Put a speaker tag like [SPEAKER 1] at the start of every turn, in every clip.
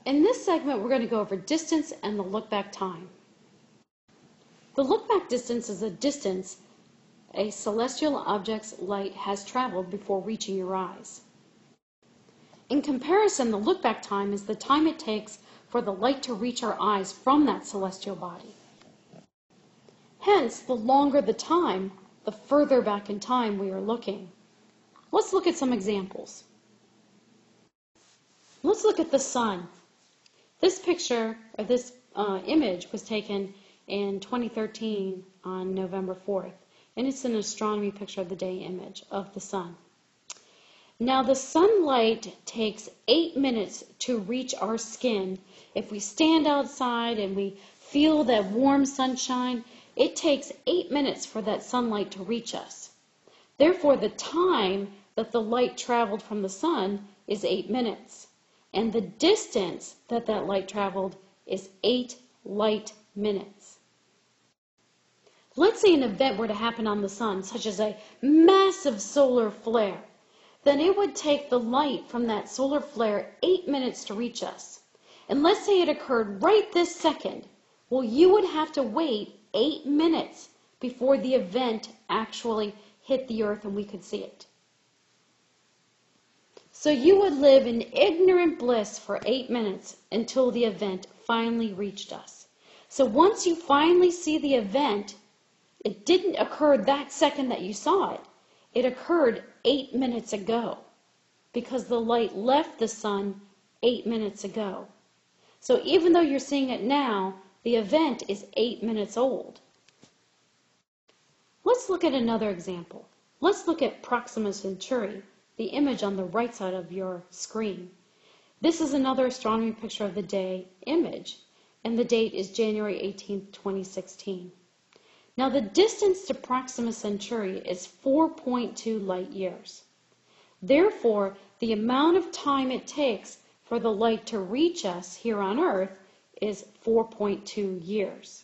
[SPEAKER 1] In this segment, we're going to go over distance and the look-back time. The look-back distance is a distance a celestial object's light has traveled before reaching your eyes. In comparison, the look-back time is the time it takes for the light to reach our eyes from that celestial body. Hence, the longer the time, the further back in time we are looking. Let's look at some examples. Let's look at the sun. This picture, or this image, was taken in 2013 on November 4th, and it's an astronomy picture of the day image of the sun. Now, the sunlight takes 8 minutes to reach our skin. If we stand outside and we feel that warm sunshine, it takes 8 minutes for that sunlight to reach us. Therefore, the time that the light traveled from the sun is 8 minutes. And the distance that that light traveled is 8 light minutes. Let's say an event were to happen on the sun, such as a massive solar flare. Then it would take the light from that solar flare 8 minutes to reach us. And let's say it occurred right this second. Well, you would have to wait 8 minutes before the event actually hit the earth and we could see it. So you would live in ignorant bliss for 8 minutes until the event finally reached us. So once you finally see the event, it didn't occur that second that you saw it. It occurred 8 minutes ago because the light left the sun 8 minutes ago. So even though you're seeing it now, the event is 8 minutes old. Let's look at another example. Let's look at Proxima Centauri, the image on the right side of your screen. This is another astronomy picture of the day image, and the date is January 18th, 2016. Now, the distance to Proxima Centauri is 4.2 light years. Therefore, the amount of time it takes for the light to reach us here on Earth is 4.2 years.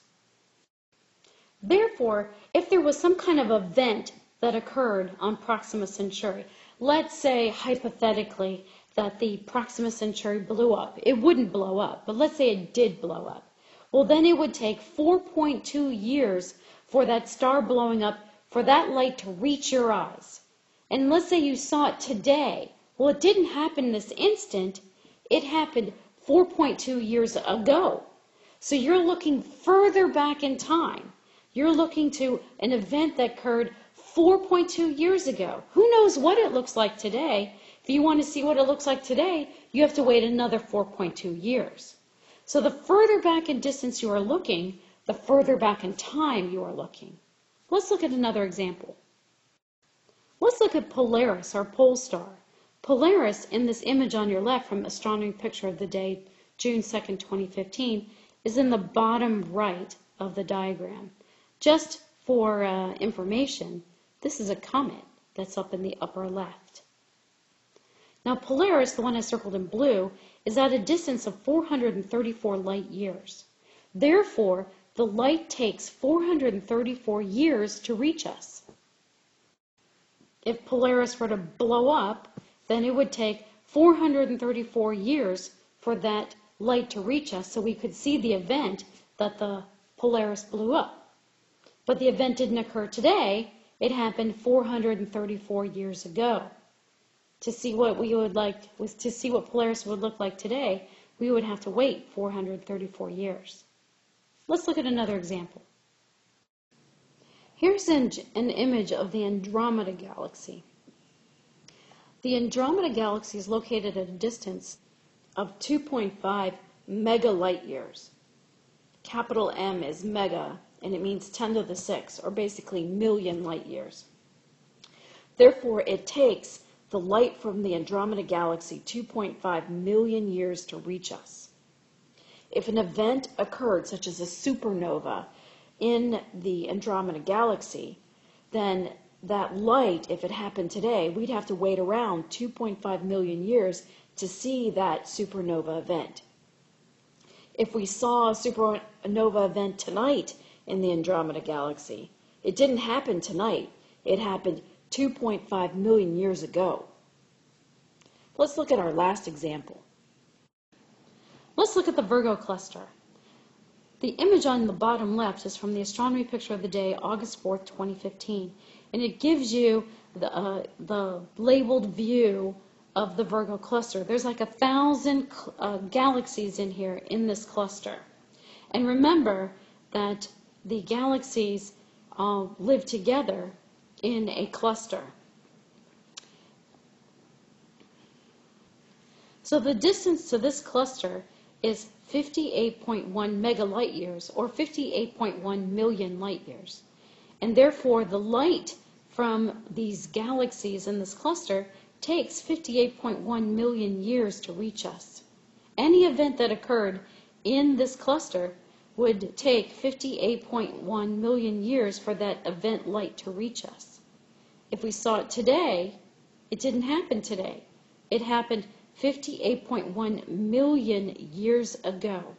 [SPEAKER 1] Therefore, if there was some kind of event that occurred on Proxima Centauri, let's say hypothetically that the Proxima Centauri blew up. It wouldn't blow up, but let's say it did blow up. Well, then it would take 4.2 years for that star blowing up, for that light to reach your eyes. And let's say you saw it today. Well, it didn't happen this instant. It happened 4.2 years ago. So you're looking further back in time. You're looking to an event that occurred 4.2 years ago. Who knows what it looks like today? If you want to see what it looks like today, you have to wait another 4.2 years. So the further back in distance you are looking, the further back in time you are looking. Let's look at another example. Let's look at Polaris, our pole star. Polaris, in this image on your left from Astronomy Picture of the Day, June 2nd, 2015, is in the bottom right of the diagram. Just for information, this is a comet that's up in the upper left. Now, Polaris, the one I circled in blue, is at a distance of 434 light years. Therefore, the light takes 434 years to reach us. If Polaris were to blow up, then it would take 434 years for that light to reach us so we could see the event that the Polaris blew up. But the event didn't occur today. It happened 434 years ago. To see what Polaris would look like today, we would have to wait 434 years. Let's look at another example. Here's an image of the Andromeda Galaxy. The Andromeda Galaxy is located at a distance of 2.5 mega light years. Capital M is mega, and it means 10 to the 6, or basically million light years. Therefore, it takes the light from the Andromeda Galaxy 2.5 million years to reach us. If an event occurred, such as a supernova, in the Andromeda Galaxy, then that light, if it happened today, we'd have to wait around 2.5 million years to see that supernova event. If we saw a supernova event tonight in the Andromeda Galaxy, it didn't happen tonight. It happened 2.5 million years ago. Let's look at our last example. Let's look at the Virgo cluster. The image on the bottom left is from the astronomy picture of the day, August 4th, 2015, and it gives you the labeled view of the Virgo cluster. There's like 1,000 galaxies in here in this cluster. And remember that the galaxies live together in a cluster. So the distance to this cluster is 58.1 megalight years, or 58.1 million light years. And therefore, the light from these galaxies in this cluster takes 58.1 million years to reach us. Any event that occurred in this cluster would take 58.1 million years for that event light to reach us. If we saw it today, it didn't happen today. It happened 58.1 million years ago.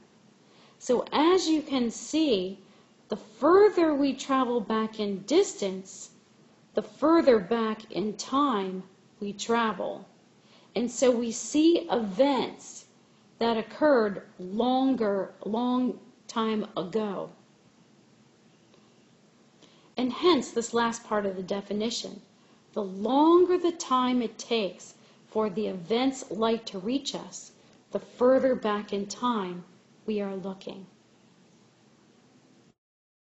[SPEAKER 1] So as you can see, the further we travel back in distance, the further back in time we travel. And so we see events that occurred long time ago. And hence this last part of the definition. The longer the time it takes for the event's light to reach us, the further back in time we are looking.